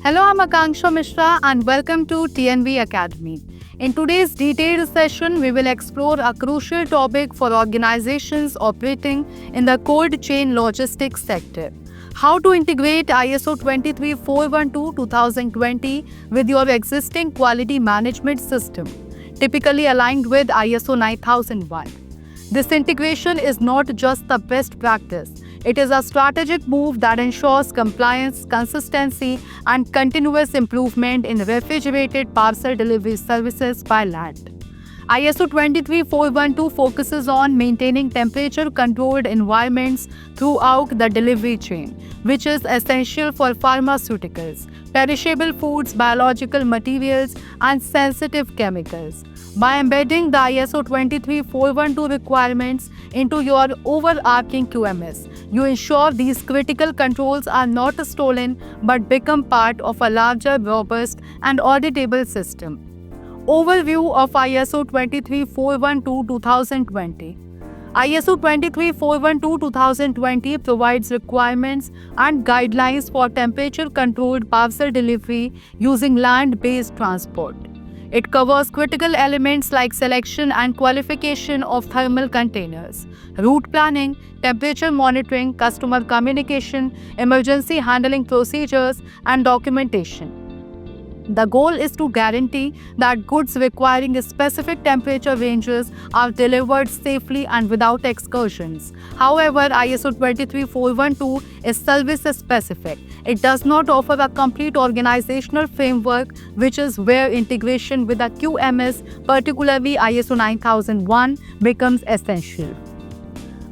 Hello, I'm Akanksha Mishra and welcome to TNV Academy. In today's detailed session, we will explore a crucial topic for organizations operating in the cold chain logistics sector. How to integrate ISO 23412-2020 with your existing quality management system, typically aligned with ISO 9001. This integration is not just the best practice, it is a strategic move that ensures compliance, consistency, and continuous improvement in refrigerated parcel delivery services by land. ISO 23412 focuses on maintaining temperature-controlled environments throughout the delivery chain, which is essential for pharmaceuticals, perishable foods, biological materials, and sensitive chemicals. By embedding the ISO 23412 requirements into your overarching QMS, you ensure these critical controls are not stolen but become part of a larger, robust, and auditable system. Overview of ISO 23412-2020. ISO 23412-2020 provides requirements and guidelines for temperature-controlled parcel delivery using land-based transport. It covers critical elements like selection and qualification of thermal containers, route planning, temperature monitoring, customer communication, emergency handling procedures, and documentation. The goal is to guarantee that goods requiring specific temperature ranges are delivered safely and without excursions. However, ISO 23412 is service-specific. It does not offer a complete organizational framework, which is where integration with the QMS, particularly ISO 9001, becomes essential.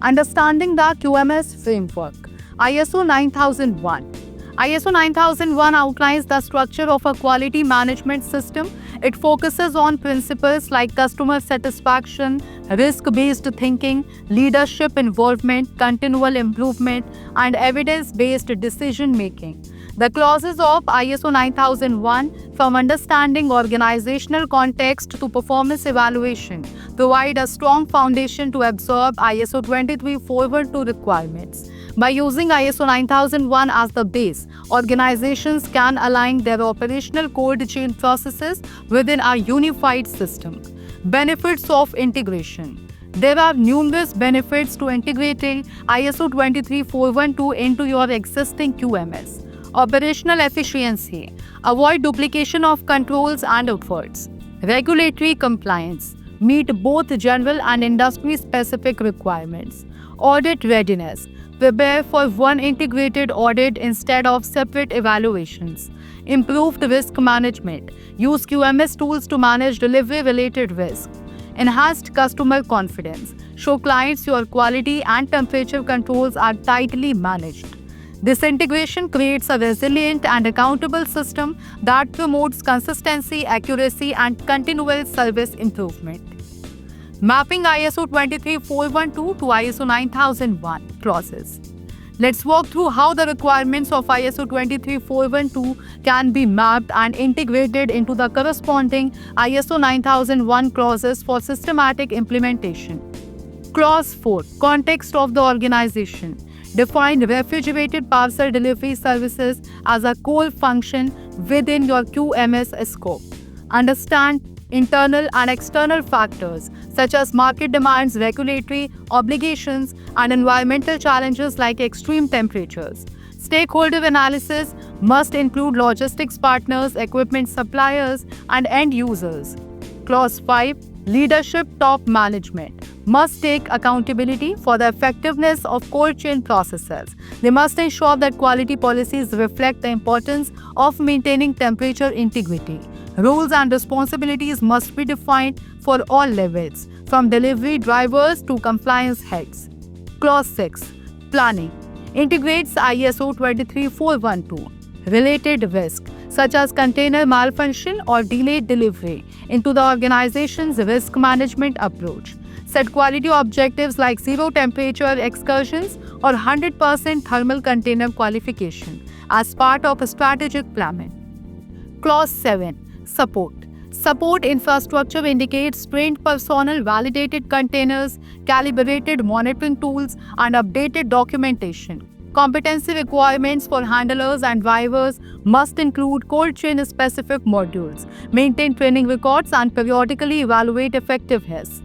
Understanding the QMS framework. ISO 9001. ISO 9001 outlines the structure of a quality management system. It focuses on principles like customer satisfaction, risk-based thinking, leadership involvement, continual improvement, and evidence-based decision-making. The clauses of ISO 9001, from understanding organizational context to performance evaluation, provide a strong foundation to absorb ISO 23412 requirements. By using ISO 9001 as the base, organizations can align their operational cold chain processes within a unified system. Benefits of integration. There are numerous benefits to integrating ISO 23412 into your existing QMS. Operational efficiency. Avoid duplication of controls and efforts. Regulatory compliance. Meet both general and industry-specific requirements. Audit readiness. Prepare for one integrated audit instead of separate evaluations. Improved risk management. Use QMS tools to manage delivery-related risk. Enhanced customer confidence. Show clients your quality and temperature controls are tightly managed. This integration creates a resilient and accountable system that promotes consistency, accuracy, and continual service improvement. Mapping ISO 23412 to ISO 9001 clauses. Let's walk through how the requirements of ISO 23412 can be mapped and integrated into the corresponding ISO 9001 clauses for systematic implementation. Clause 4. Context of the organization. Define refrigerated parcel delivery services as a core function within your QMS scope. Understand internal and external factors such as market demands, regulatory obligations, and environmental challenges like extreme temperatures. Stakeholder analysis must include logistics partners, equipment suppliers, and end users. Clause 5. Leadership top management must take accountability for the effectiveness of cold chain processes. They must ensure that quality policies reflect the importance of maintaining temperature integrity. Roles and responsibilities must be defined for all levels, from delivery drivers to compliance heads. Clause 6. Planning integrates ISO 23412. Related risk, such as container malfunction or delayed delivery, into the organization's risk management approach. Set quality objectives like zero temperature excursions or 100% thermal container qualification as part of a strategic planning. Clause 7. Support. Support infrastructure indicates trained personnel, validated containers, calibrated monitoring tools, and updated documentation. Competency requirements for handlers and drivers must include cold chain specific modules, maintain training records, and periodically evaluate effectiveness.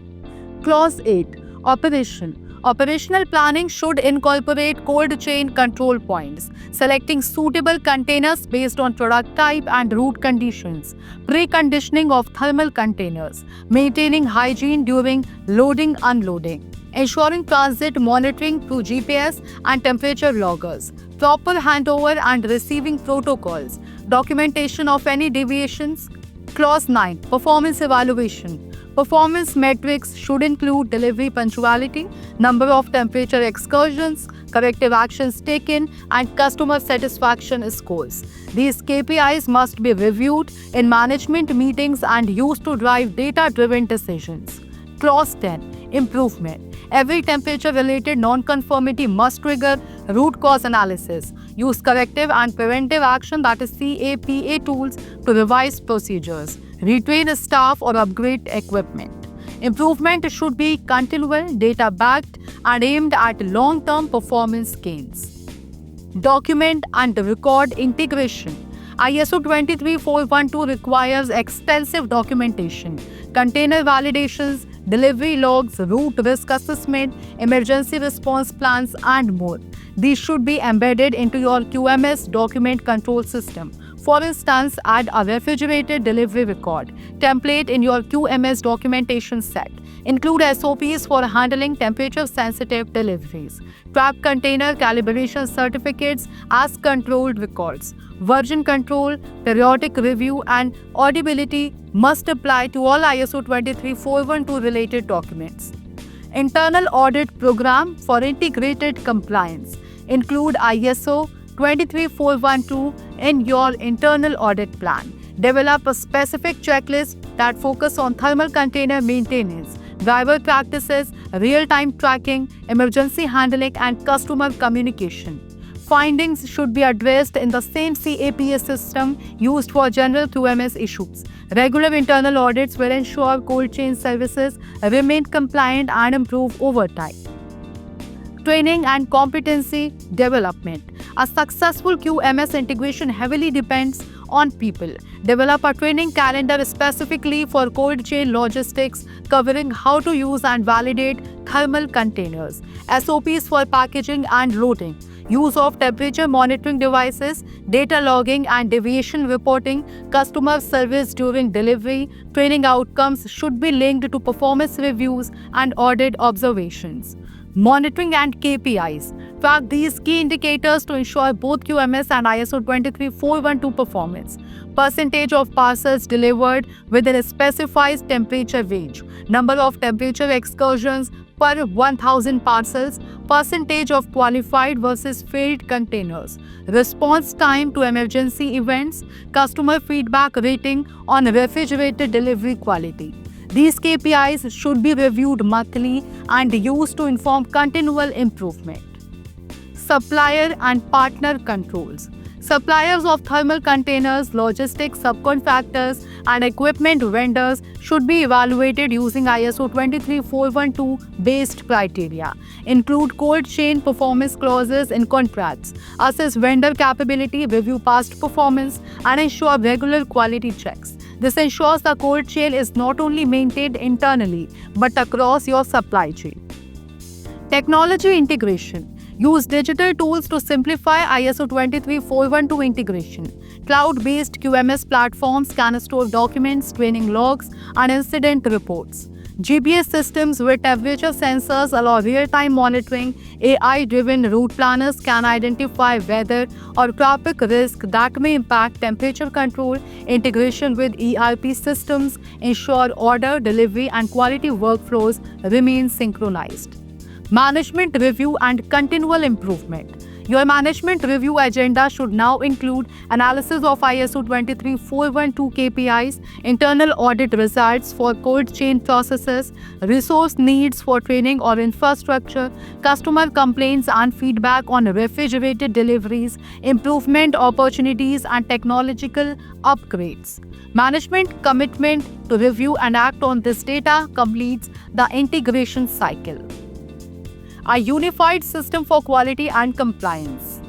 Clause 8. Operation. Operational planning should incorporate cold chain control points, selecting suitable containers based on product type and route conditions, preconditioning of thermal containers, maintaining hygiene during loading unloading, ensuring transit monitoring through GPS and temperature loggers, proper handover and receiving protocols, documentation of any deviations. Clause 9. Performance evaluation. Performance metrics should include delivery punctuality, number of temperature excursions, corrective actions taken, and customer satisfaction scores. These KPIs must be reviewed in management meetings and used to drive data-driven decisions. Clause 10. Improvement. Every temperature-related non-conformity must trigger root cause analysis. Use corrective and preventive action, that is CAPA tools, to revise procedures, retrain staff, or upgrade equipment. Improvement should be continual, data-backed, and aimed at long-term performance gains. Document and record integration. ISO 23412 requires extensive documentation, container validations, delivery logs, route risk assessment, emergency response plans, and more. These should be embedded into your QMS document control system. For instance, add a refrigerated delivery record template in your QMS documentation set. Include SOPs for handling temperature-sensitive deliveries. Track container calibration certificates as controlled records. Version control, periodic review, and audibility must apply to all ISO 23412 related documents. Internal audit program for integrated compliance. Include ISO 23412 in your internal audit plan. Develop a specific checklist that focus on thermal container maintenance, driver practices, real-time tracking, emergency handling, and customer communication. Findings should be addressed in the same CAPA system used for general QMS issues. Regular internal audits will ensure cold chain services remain compliant and improve over time. Training and competency development. A successful QMS integration heavily depends on people. Develop a training calendar specifically for cold chain logistics, covering how to use and validate thermal containers, SOPs for packaging and loading, use of temperature monitoring devices, data logging and deviation reporting, customer service during delivery. Training outcomes should be linked to performance reviews and audit observations. Monitoring and KPIs. Track these key indicators to ensure both QMS and ISO 23412 performance. Percentage of parcels delivered within a specified temperature range. Number of temperature excursions per 1000 parcels. Percentage of qualified versus failed containers. Response time to emergency events. Customer feedback rating on refrigerated delivery quality. These KPIs should be reviewed monthly and used to inform continual improvement. Supplier and partner controls. Suppliers of thermal containers, logistics subcontractors, and equipment vendors should be evaluated using ISO 23412 based criteria. Include cold chain performance clauses in contracts. Assess vendor capability, review past performance, and ensure regular quality checks. This ensures the cold chain is not only maintained internally but across your supply chain. Technology integration. Use digital tools to simplify ISO 23412 integration. Cloud-based QMS platforms can store documents, training logs, and incident reports. GPS systems with temperature sensors allow real-time monitoring. AI-driven route planners can identify weather or traffic risk that may impact temperature control. Integration with ERP systems ensure order, delivery, and quality workflows remain synchronized. Management review and continual improvement. Your management review agenda should now include analysis of ISO 23412 KPIs, internal audit results for cold chain processes, resource needs for training or infrastructure, customer complaints and feedback on refrigerated deliveries, improvement opportunities, and technological upgrades. Management commitment to review and act on this data completes the integration cycle. a unified system for quality and compliance.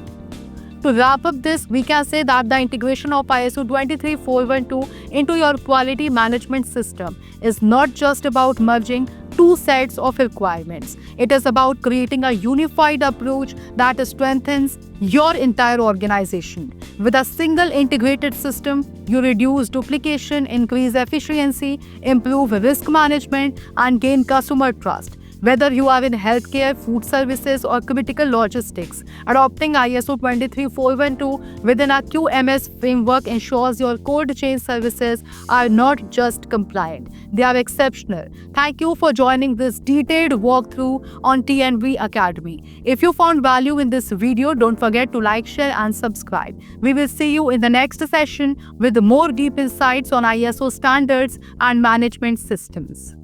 To wrap up this, we can say that the integration of ISO 23412 into your quality management system is not just about merging two sets of requirements. It is about creating a unified approach that strengthens your entire organization. With a single integrated system, you reduce duplication, increase efficiency, improve risk management, and gain customer trust. Whether you are in healthcare, food services, or critical logistics, adopting ISO 23412 within a QMS framework ensures your cold chain services are not just compliant, they are exceptional. Thank you for joining this detailed walkthrough on TNV Academy. If you found value in this video, don't forget to like, share, and subscribe. We will see you in the next session with more deep insights on ISO standards and management systems.